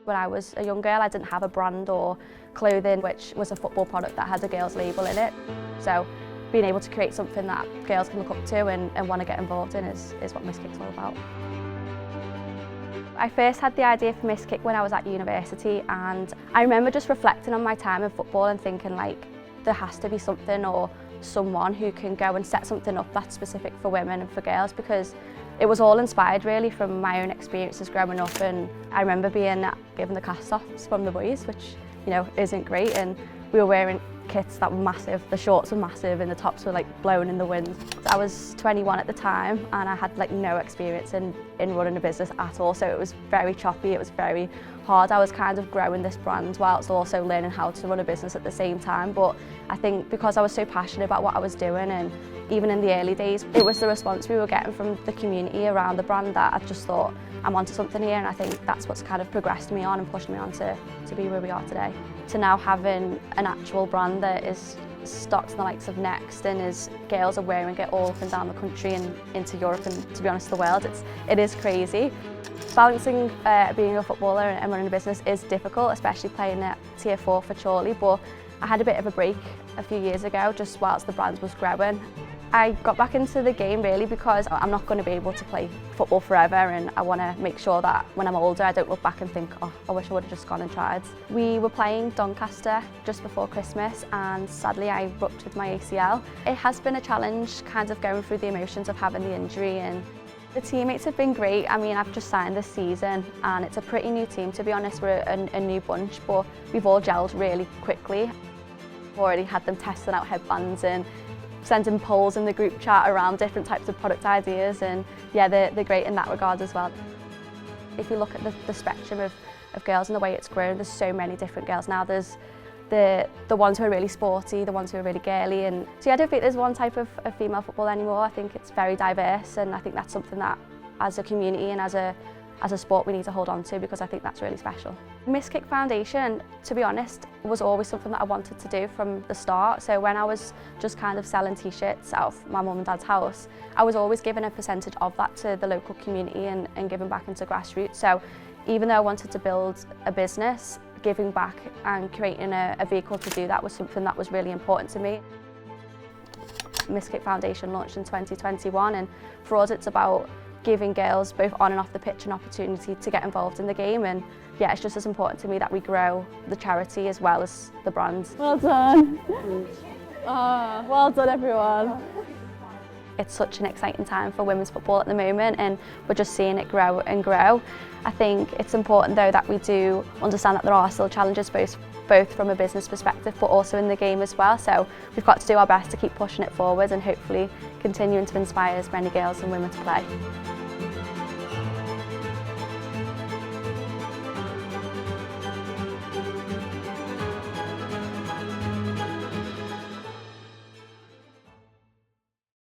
When I was a young girl, I didn't have a brand or clothing which was a football product that had a girls label in it. So being able to create something that girls can look up to and want to get involved in is what Miss Kick's all about. I first had the idea for Miss Kick when I was at university, and I remember just reflecting on my time in football and thinking, like, there has to be something or someone who can go and set something up that's specific for women and for girls, because it was all inspired really from my own experiences growing up. And I remember being given the cast-offs from the boys, which, you know, isn't great, and we were wearing kits that were massive, the shorts were massive and the tops were like blowing in the wind. I was 21 at the time and I had like no experience in running a business at all, so it was very choppy, it was very hard. I was kind of growing this brand whilst also learning how to run a business at the same time, but I think because I was so passionate about what I was doing, and even in the early days, it was the response we were getting from the community around the brand that I just thought, I'm onto something here, and I think that's what's kind of progressed me on and pushed me on to be where we are today. To now having an actual brand that is stocked in the likes of Next, and is girls are wearing it all up and down the country and into Europe and, to be honest, the world. It is crazy. Balancing being a footballer and running a business is difficult, especially playing at Tier 4 for Chorley, but I had a bit of a break a few years ago just whilst the brand was growing. I got back into the game really because I'm not going to be able to play football forever, and I want to make sure that when I'm older I don't look back and think, oh, I wish I would have just gone and tried. We were playing Doncaster just before Christmas and sadly I ruptured my ACL. It has been a challenge kind of going through the emotions of having the injury, and the teammates have been great. I mean, I've just signed this season and it's a pretty new team, to be honest. We're a new bunch, but we've all gelled really quickly. I've already had them testing out headbands and sending polls in the group chat around different types of product ideas, and yeah, they're great in that regard as well. If you look at the spectrum of girls and the way it's grown, there's so many different girls now. There's the ones who are really sporty, the ones who are really girly, and so yeah, I don't think there's one type of female football anymore. I think it's very diverse, and I think that's something that as a community and as a sport we need to hold on to, because I think that's really special. Miss Kick Foundation, to be honest, was always something that I wanted to do from the start. So when I was just kind of selling t-shirts out of my mum and dad's house, I was always giving a percentage of that to the local community and giving back into grassroots. So even though I wanted to build a business, giving back and creating a vehicle to do that was something that was really important to me. Miss Kick Foundation launched in 2021, and for us it's about giving girls both on and off the pitch an opportunity to get involved in the game, and yeah, it's just as important to me that we grow the charity as well as the brand. Well done. Oh, well done everyone. It's such an exciting time for women's football at the moment, and we're just seeing it grow and grow. I think it's important though that we do understand that there are still challenges both from a business perspective but also in the game as well, so we've got to do our best to keep pushing it forward and hopefully continuing to inspire as many girls and women to play.